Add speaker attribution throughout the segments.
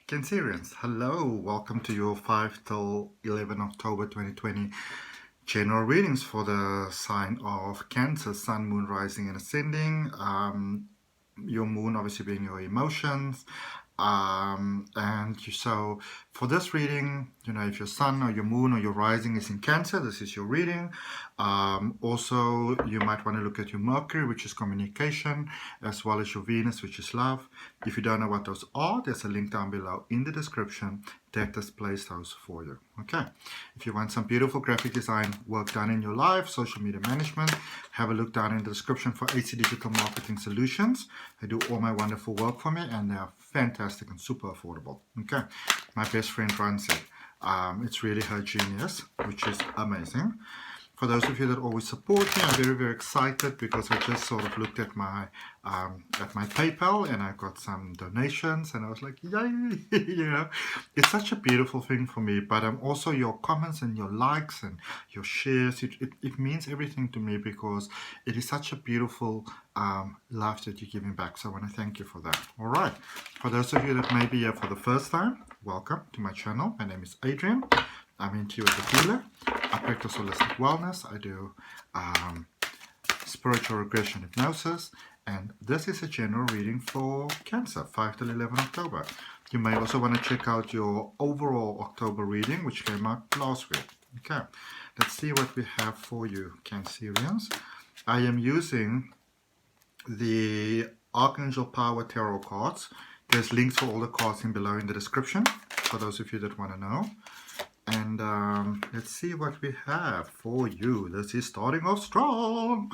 Speaker 1: Cancerians, hello, welcome to your 5 till 11 October 2020 general readings for the sign of Cancer, Sun, Moon, Rising and Ascending. Your moon obviously being your emotions. So for this reading, if your sun or your moon or your rising is in Cancer, this is your reading. Also, you might want to look at your Mercury, which is communication, as well as your Venus, which is love. If you don't know what those are, there's a link down below in the description that displays those for you. Okay, if you want some beautiful graphic design work done in your life, social media management, have a look down in the description for AC Digital Marketing Solutions. They do all my wonderful work for me and they are fantastic and super affordable. Okay, my best friend runs it. It's really her genius, which is amazing. For those of you that always support me, I'm very, very excited because I just sort of looked at my PayPal and I got some donations and I was like, yay, It's such a beautiful thing for me, but also your comments and your likes and your shares, it means everything to me because it is such a beautiful love that you're giving back. So I want to thank you for that. All right. For those of you that may be here for the first time, welcome to my channel. My name is Adrian. I'm intuitive healer. I practice holistic wellness. I do spiritual regression hypnosis. And this is a general reading for Cancer, 5 till 11 October. You may also want to check out your overall October reading, which came out last week. Okay, let's see what we have for you, Cancerians. I am using the Archangel Power Tarot cards. There's links for all the cards below in the description, for those of you that want to know. And let's see what we have for you. This is starting off strong.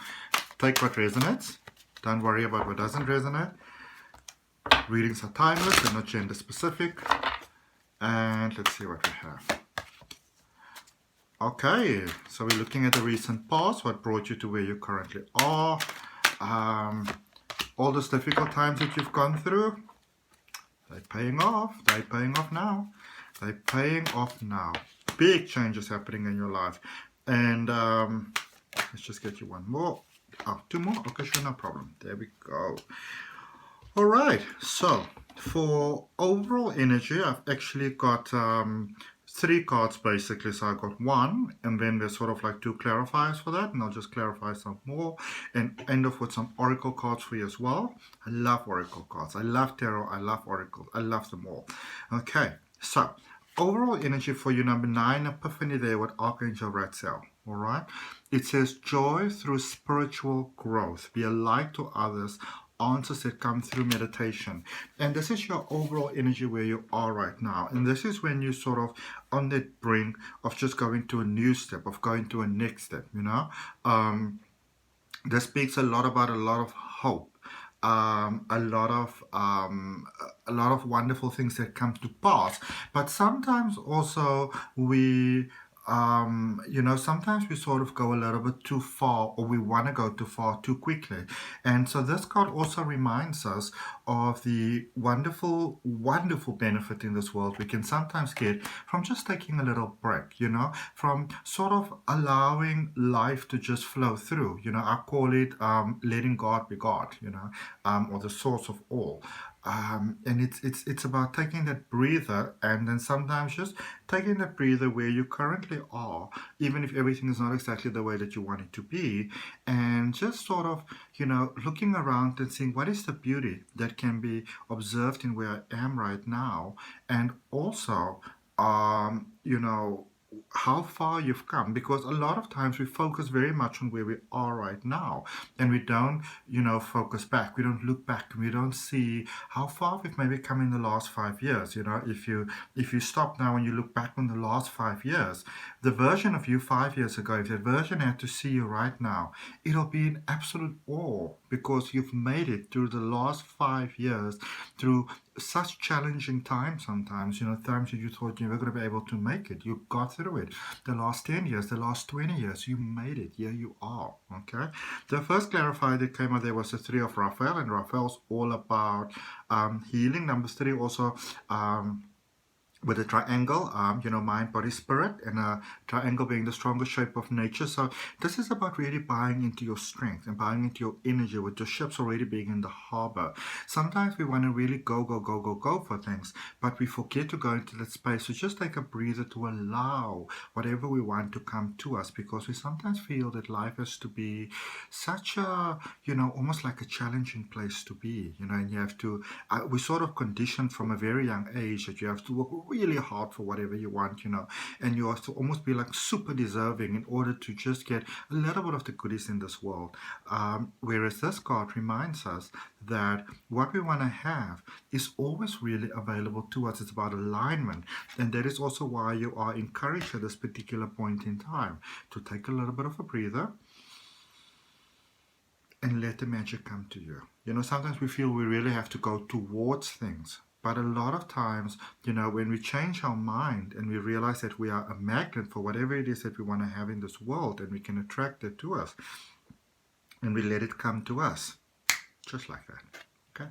Speaker 1: Take what resonates. Don't worry about what doesn't resonate. Readings are timeless and not gender specific. And let's see what we have. Okay, so we're looking at the recent past, what brought you to where you currently are. All those difficult times that you've gone through, they're paying off. They're paying off now. They're paying off now. Big changes happening in your life. And let's just get you one more. Oh, two more? Okay, sure, no problem. There we go. All right. So for overall energy, I've actually got 3 cards basically. So I got one, and then there's sort of like 2 clarifiers for that, and I'll just clarify some more and end off with some oracle cards for you as well. I love oracle cards. I love tarot. I love oracles. I love them all. Okay, so overall energy for you, number 9, Epiphany there with Archangel Radleigh. All right, it says joy through spiritual growth. Be a light to others. Answers that come through meditation. And this is your overall energy where you are right now. And this is when you're sort of on that brink of just going to a new step, of going to a next step, This speaks a lot about a lot of hope. A lot of wonderful things that come to pass, but sometimes also sometimes we sort of go a little bit too far, or we want to go too far too quickly. And so this card also reminds us of the wonderful, wonderful benefit in this world we can sometimes get from just taking a little break, from sort of allowing life to just flow through. I call it letting God be God, or the source of all. And it's about taking that breather, and then sometimes just taking that breather where you currently are, even if everything is not exactly the way that you want it to be, and just sort of, looking around and seeing what is the beauty that can be observed in where I am right now, and also, how far you've come, because a lot of times we focus very much on where we are right now, and we don't focus back, we don't look back, and we don't see how far we've maybe come in the last 5 years. If you stop now and you look back on the last 5 years, the version of you 5 years ago, if that version had to see you right now, it'll be in absolute awe, because you've made it through the last 5 years, through such challenging times sometimes, times that you thought you were going to be able to make it. You got through it. The last 10 years, the last 20 years, you made it. Here you are, okay? The first clarifier that came out there was the 3 of Raphael, and Raphael's all about healing. Number 3 also with a triangle, mind, body, spirit, and a triangle being the strongest shape of nature. So this is about really buying into your strength and buying into your energy with your ships already being in the harbor. Sometimes we want to really go for things, but we forget to go into that space. So just take a breather to allow whatever we want to come to us, because we sometimes feel that life has to be such a, almost like a challenging place to be, and you have to, we sort of conditioned from a very young age that you have to work really hard for whatever you want, and you have to almost be like super deserving in order to just get a little bit of the goodies in this world. Whereas this card reminds us that what we want to have is always really available to us. It's about alignment, and that is also why you are encouraged at this particular point in time to take a little bit of a breather and let the magic come to you. Sometimes we feel we really have to go towards things. But a lot of times, when we change our mind and we realize that we are a magnet for whatever it is that we want to have in this world, and we can attract it to us, and we let it come to us, just like that. Okay.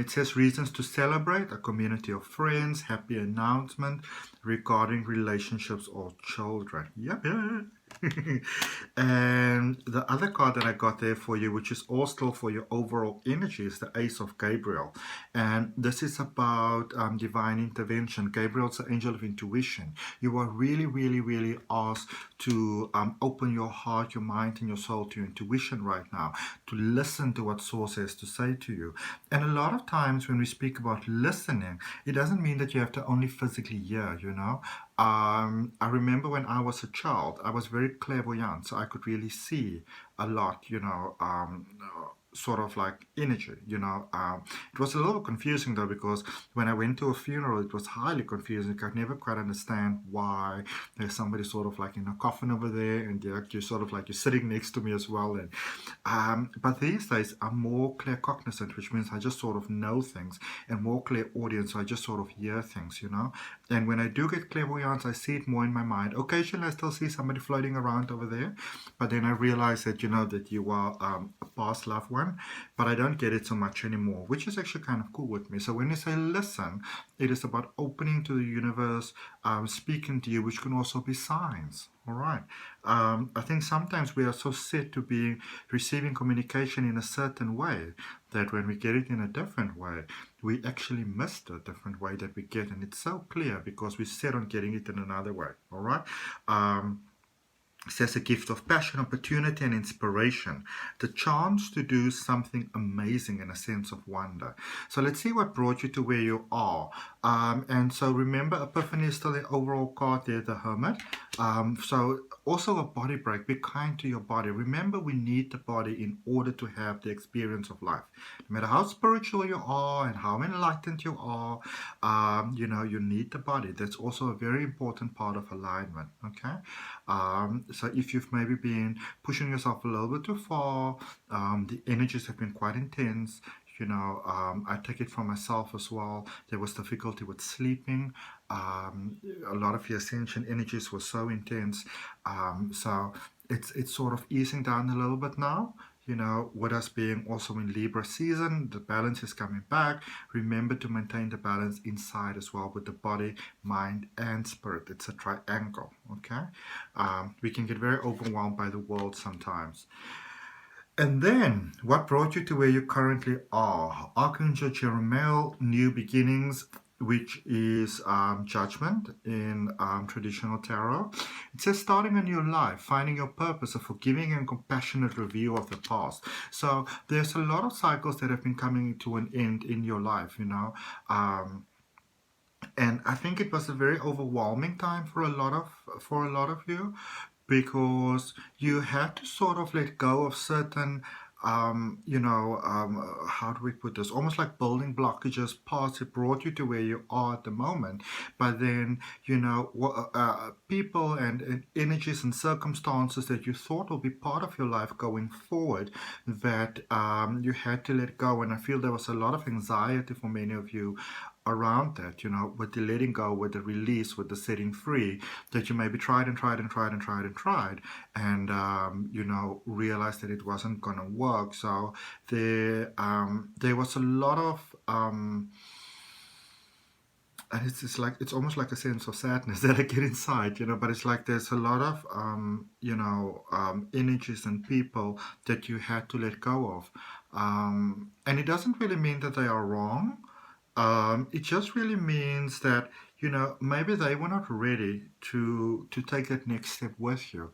Speaker 1: It says reasons to celebrate, a community of friends, happy announcement regarding relationships or children. Yep. And the other card that I got there for you, which is all still for your overall energy, is the Ace of Gabriel. And this is about divine intervention. Gabriel's the angel of intuition. You are really, really, really asked to open your heart, your mind, and your soul to your intuition right now, to listen to what Source has to say to you. And a lot of times when we speak about listening, it doesn't mean that you have to only physically hear, I remember when I was a child, I was very clairvoyant, so I could really see a lot, sort of like energy, It was a little confusing though, because when I went to a funeral, it was highly confusing. I could never quite understand why there's somebody sort of like in a coffin over there, and you're sort of like you're sitting next to me as well. And but these days I'm more claircognizant, which means I just sort of know things, and more clairaudience, so I just sort of hear things, And when I do get clairvoyance, I see it more in my mind. Occasionally I still see somebody floating around over there, but then I realize that that you are a past loved one, but I don't get it so much anymore, which is actually kind of cool with me. So when you say listen, it is about opening to the universe, speaking to you, which can also be signs. All right. I think sometimes we are so set to be receiving communication in a certain way that when we get it in a different way, we actually miss the different way that we get. And it's so clear because we set on getting it in another way. All right. Says a gift of passion, opportunity, and inspiration. The chance to do something amazing and a sense of wonder. So let's see what brought you to where you are. And so remember, Epiphany is still the overall card there, the Hermit. So also a body break. Be kind to your body. Remember, we need the body in order to have the experience of life. No matter how spiritual you are and how enlightened you are, you need the body. That's also a very important part of alignment. Okay. So if you've maybe been pushing yourself a little bit too far, the energies have been quite intense. I take it from myself as well. There was difficulty with sleeping. A lot of the ascension energies were so intense. So it's sort of easing down a little bit now. With us being also in Libra season, the balance is coming back. Remember to maintain the balance inside as well with the body, mind, and spirit. It's a triangle, okay? We can get very overwhelmed by the world sometimes. And then, what brought you to where you currently are? Archangel Jeremiah, New Beginnings, which is judgment in traditional tarot. It says starting a new life, finding your purpose, a forgiving and compassionate review of the past. So there's a lot of cycles that have been coming to an end in your life, and I think it was a very overwhelming time for a lot of you, because you had to sort of let go of certain how do we put this? Almost like building blockages, parts that brought you to where you are at the moment. But then, people and energies and circumstances that you thought will be part of your life going forward, that you had to let go. And I feel there was a lot of anxiety for many of you around that, with the letting go, with the release, with the setting free, that you maybe tried and realized that it wasn't going to work. So there was a lot of and it's like it's almost like a sense of sadness that I get inside, but it's like there's a lot of energies and people that you had to let go of, and it doesn't really mean that they are wrong. It just really means that maybe they were not ready to take that next step with you,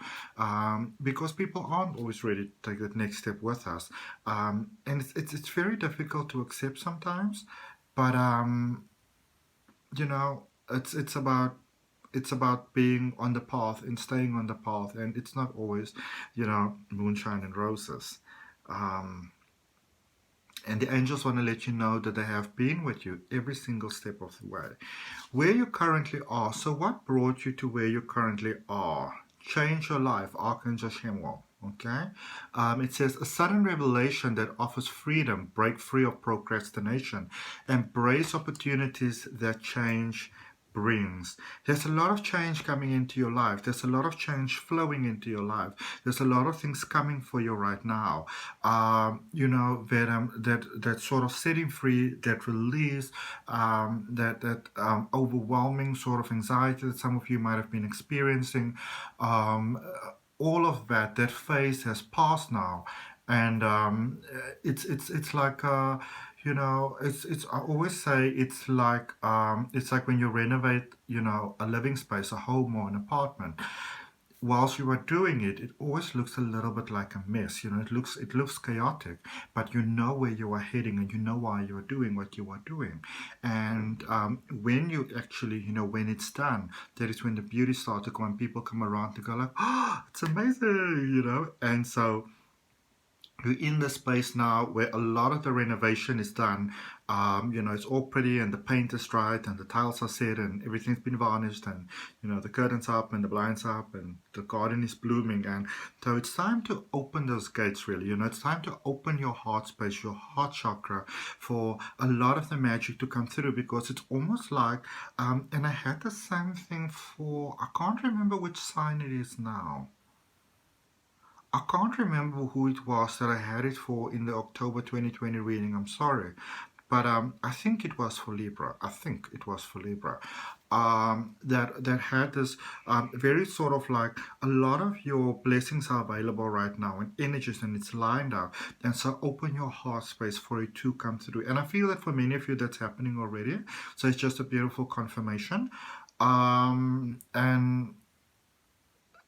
Speaker 1: because people aren't always ready to take that next step with us, and it's very difficult to accept sometimes, but it's about being on the path and staying on the path, and it's not always moonshine and roses. Um, and the angels want to let you know that they have been with you every single step of the way. Where you currently are. So, what brought you to where you currently are? Change your life, Archangel Shemuel. Okay? It says a sudden revelation that offers freedom, break free of procrastination, embrace opportunities that change brings. There's a lot of change coming into your life. There's a lot of change flowing into your life. There's a lot of things coming for you right now. That sort of setting free, that release, that overwhelming sort of anxiety that some of you might have been experiencing. Um, all of that phase has passed now, and it's like it's I always say it's like when you renovate a living space, a home or an apartment. Whilst you are doing it, it always looks a little bit like a mess. It looks chaotic, but you know where you are heading and you know why you are doing what you are doing. And when you actually, when it's done, that is when the beauty starts to come and people come around to go like, oh, it's amazing. And so we're in the space now where a lot of the renovation is done. It's all pretty and the paint is dried and the tiles are set and everything's been varnished and the curtains up and the blinds up and the garden is blooming, and so it's time to open those gates really. It's time to open your heart space, your heart chakra, for a lot of the magic to come through, because it's almost like and I had the same thing for, I can't remember which sign it is now. I can't remember who it was that I had it for in the October 2020 reading. I'm sorry. But I think it was for Libra. I think it was for Libra. That had this very sort of like a lot of your blessings are available right now and energies, and it's lined up. And so open your heart space for it to come through. And I feel that for many of you that's happening already. So it's just a beautiful confirmation. And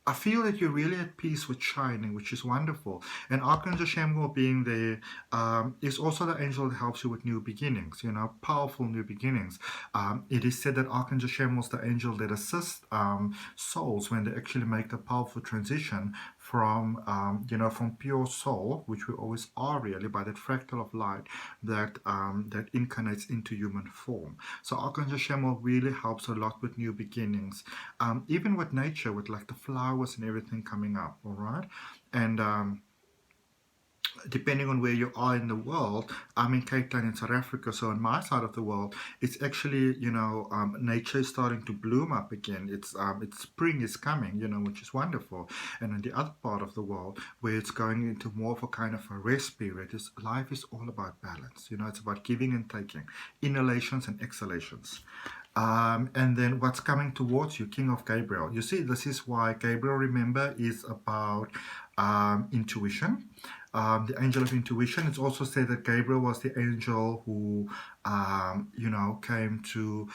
Speaker 1: I feel that you're really at peace with shining, which is wonderful. And Archangel Chamuel being there is also the angel that helps you with new beginnings, powerful new beginnings. It is said that Archangel Chamuel is the angel that assists souls when they actually make the powerful transition from pure soul, which we always are really, by that fractal of light that incarnates into human form. So Archangel Chamuel really helps a lot with new beginnings, even with nature, with like the flowers and everything coming up. All right, and depending on where you are in the world, I'm in Cape Town in South Africa, so on my side of the world, it's actually, nature is starting to bloom up again. It's spring is coming, which is wonderful. And on the other part of the world, where it's going into more of a kind of a rest period, life is all about balance. It's about giving and taking, inhalations and exhalations. And then what's coming towards you, King of Gabriel. You see, this is why Gabriel, remember, is about intuition. The angel of intuition. It's also said that Gabriel was the angel who, came to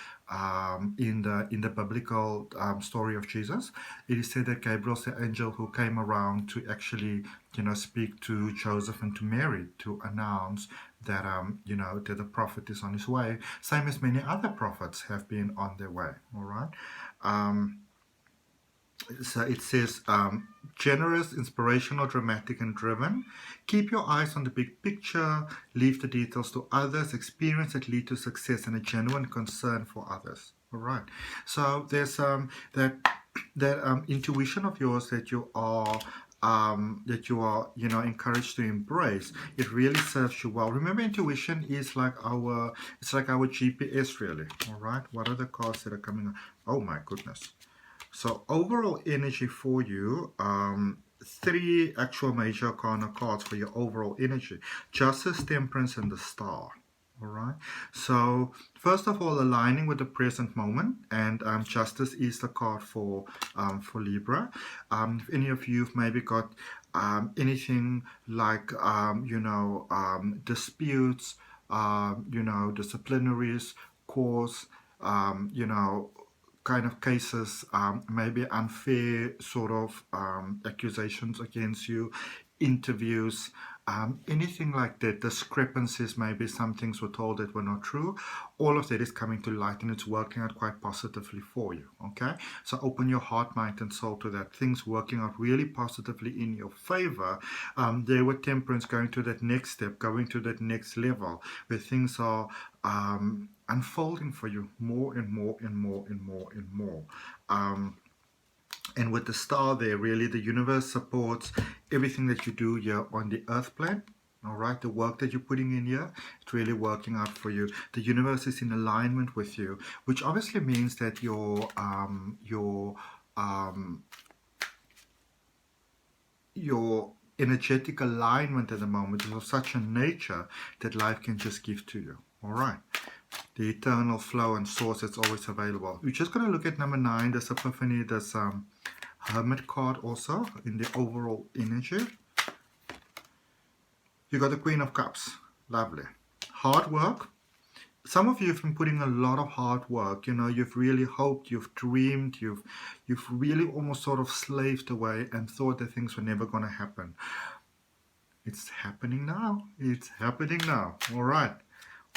Speaker 1: in the biblical story of Jesus. It is said that Gabriel's the angel who came around to actually, speak to Joseph and to Mary to announce that that the prophet is on his way. Same as many other prophets have been on their way. All right. So it says, generous, inspirational, dramatic, and driven. Keep your eyes on the big picture. Leave the details to others. Experience that lead to success and a genuine concern for others. All right. So there's that intuition of yours that you are encouraged to embrace. It really serves you well. Remember, intuition is like our GPS really. All right. What are the cards that are coming up? Oh my goodness. So overall energy for you, 3 actual major arcana cards for your overall energy. Justice, Temperance, and the Star. All right. So first of all, aligning with the present moment, and justice is the card for Libra. If any of you've maybe got anything like disputes, disciplinaries, courts, kind of cases, maybe unfair sort of accusations against you, interviews, anything like that, discrepancies, maybe some things were told that were not true. All of that is coming to light and it's working out quite positively for you. Okay, so open your heart, mind, and soul to that. Things working out really positively in your favor. There with temperance going to that next step, going to that next level where things are unfolding for you more and more and more and more and more. And with the star there, really the universe supports everything that you do here on the earth plane. All right, the work that you're putting in here, it's really working out for you. The universe is in alignment with you, which obviously means that your energetic alignment at the moment is of such a nature that life can just give to you. All right. The eternal flow and source that's always available. We're just going to look at number 9, this Epiphany, this Hermit card also in the overall energy. You got the Queen of Cups. Lovely. Hard work. Some of you have been putting a lot of hard work. You know, you've really hoped, you've dreamed, you've really almost sort of slaved away and thought that things were never going to happen. It's happening now. It's happening now. All right.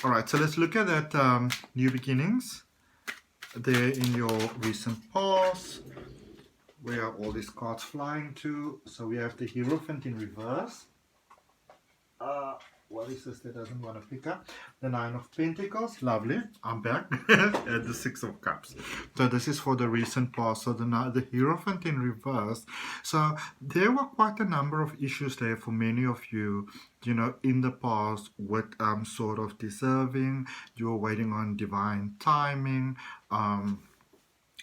Speaker 1: All right, so let's look at that new beginnings there in your recent past. Where are all these cards flying to? So we have the Hierophant in reverse. What is this that doesn't want to pick up? The 9 of Pentacles, lovely, I'm back. And the 6 of Cups. So this is for the recent past. So the Hierophant in reverse. So there were quite a number of issues there for many of you, you know, in the past with sort of deserving. You were waiting on divine timing.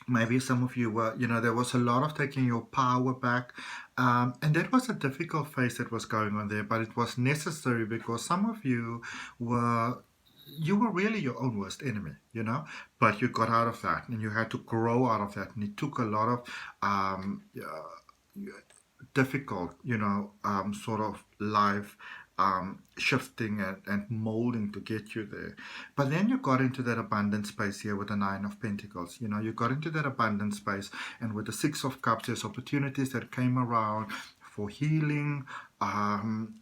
Speaker 1: Maybe some of you were, you know, there was a lot of taking your power back. And that was a difficult phase that was going on there, but it was necessary because some of you were really your own worst enemy, you know, but you got out of that and you had to grow out of that. And it took a lot of difficult, you know, sort of life shifting and molding to get you there. But then you got into that abundant space here with the 9 of Pentacles. You know, you got into that abundant space, and with the 6 of Cups, there's opportunities that came around for healing.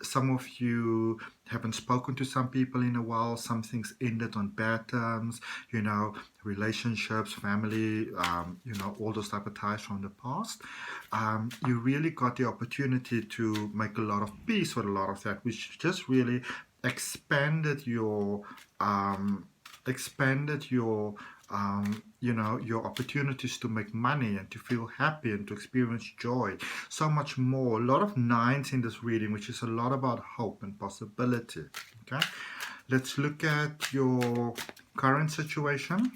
Speaker 1: Some of you haven't spoken to some people in a while. Some things ended on bad terms, you know, relationships, family, you know, all those type of ties from the past. You really got the opportunity to make a lot of peace with a lot of that, which just really expanded your you know, your opportunities to make money and to feel happy and to experience joy. So much more. A lot of 9s in this reading, which is a lot about hope and possibility. Okay, let's look at your current situation.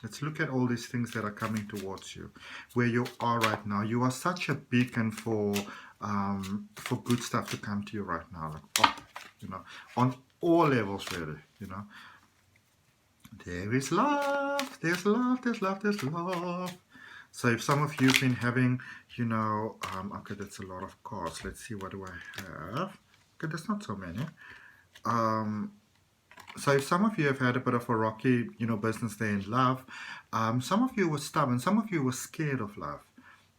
Speaker 1: Let's look at all these things that are coming towards you, where you are right now. You are such a beacon for good stuff to come to you right now. Like, oh, you know, on all levels, really. You know, there is love. There's love. There's love. There's love. So if some of you've been having, you know, okay, that's a lot of cards. Let's see, what do I have? Okay, there's not so many. So if some of you have had a bit of a rocky, you know, business there in love, some of you were stubborn, some of you were scared of love.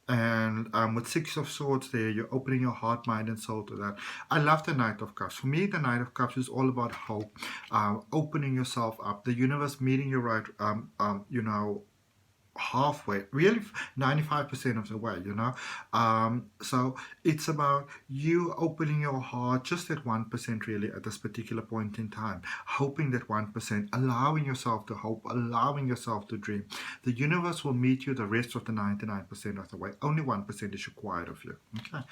Speaker 1: And with 6 of Swords there, you're opening your heart, mind, and soul to that. I love the Knight of Cups. For me, the Knight of Cups is all about hope, opening yourself up, the universe meeting you right, you know, halfway, really 95% of the way, you know. So it's about you opening your heart just at 1% really at this particular point in time, hoping that 1%, allowing yourself to hope, allowing yourself to dream. The universe will meet you the rest of the 99% of the way. Only 1% is required of you. Okay.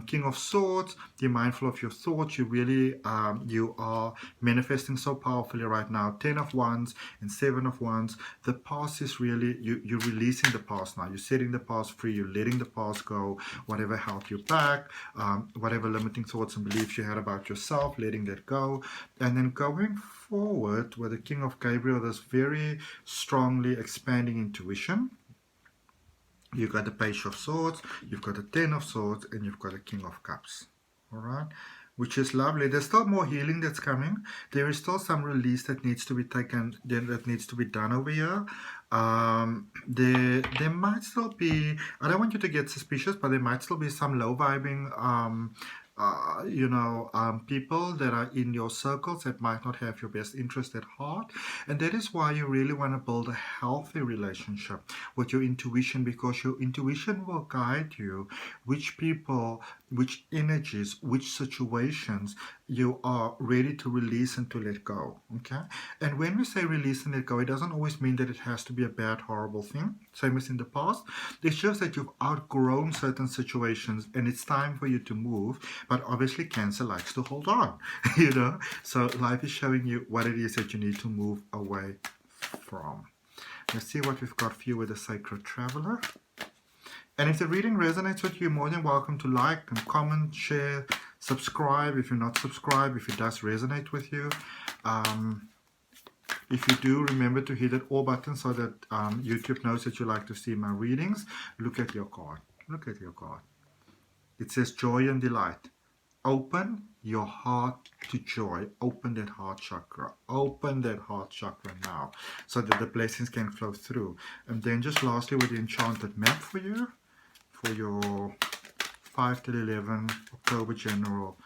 Speaker 1: King of Swords, you're mindful of your thoughts. You really you are manifesting so powerfully right now. 10 of Wands and 7 of Wands. The past is really, you're releasing the past now. You're setting the past free. You're letting the past go. Whatever held you back, whatever limiting thoughts and beliefs you had about yourself, letting that go. And then going forward with the King of Gabriel, there's very strongly expanding intuition. You've got the Page of Swords, you've got the Ten of Swords, and you've got the King of Cups. All right, which is lovely. There's still more healing that's coming. There is still some release that needs to be taken, that needs to be done over here. There might still be, I don't want you to get suspicious, but there might still be some low vibing people that are in your circles that might not have your best interest at heart. And that is why you really want to build a healthy relationship with your intuition, because your intuition will guide you which people, which energies, which situations you are ready to release and to let go. Okay? And when we say release and let go, it doesn't always mean that it has to be a bad, horrible thing, same as in the past. It's just that you've outgrown certain situations and it's time for you to move. But obviously Cancer likes to hold on, you know. So life is showing you what it is that you need to move away from. Let's see what we've got for you with the Sacred Traveler. And if the reading resonates with you, you're more than welcome to like and comment, share, subscribe if you're not subscribed, if it does resonate with you. If you do, remember to hit that all button so that YouTube knows that you like to see my readings. Look at your card. Look at your card. It says joy and delight. Open your heart to joy. Open that heart chakra. Open that heart chakra now so that the blessings can flow through. And then just lastly with the Enchanted map for you, for your 5 till 11 October general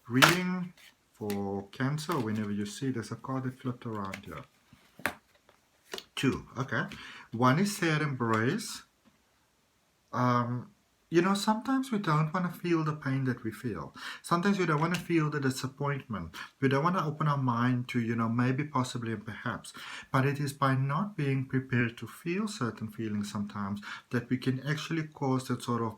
Speaker 1: reading for Cancer. Whenever you see there's a card that flipped around here. 2, okay. 1 is sad embrace. You know, sometimes we don't want to feel the pain that we feel. Sometimes we don't want to feel the disappointment. We don't want to open our mind to, you know, maybe, possibly, and perhaps. But it is by not being prepared to feel certain feelings sometimes that we can actually cause that sort of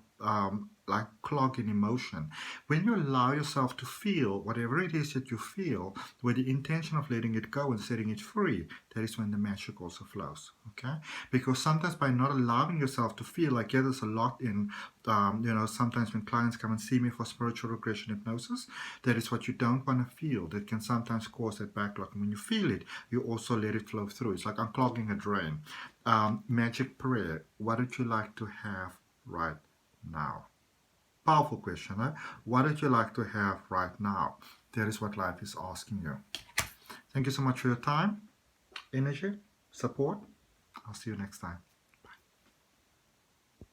Speaker 1: like clog in emotion. When you allow yourself to feel whatever it is that you feel with the intention of letting it go and setting it free, that is when the magic also flows. Okay? Because sometimes by not allowing yourself to feel, like, yeah, there's a lot in you know, sometimes when clients come and see me for spiritual regression hypnosis, that is what you don't want to feel. That can sometimes cause that backlog. And when you feel it, you also let it flow through. It's like unclogging a drain. Magic prayer. What would you like to have right now? Powerful question, eh? What would you like to have right now? That is what life is asking you. Thank you so much for your time, energy, support. I'll see you next time.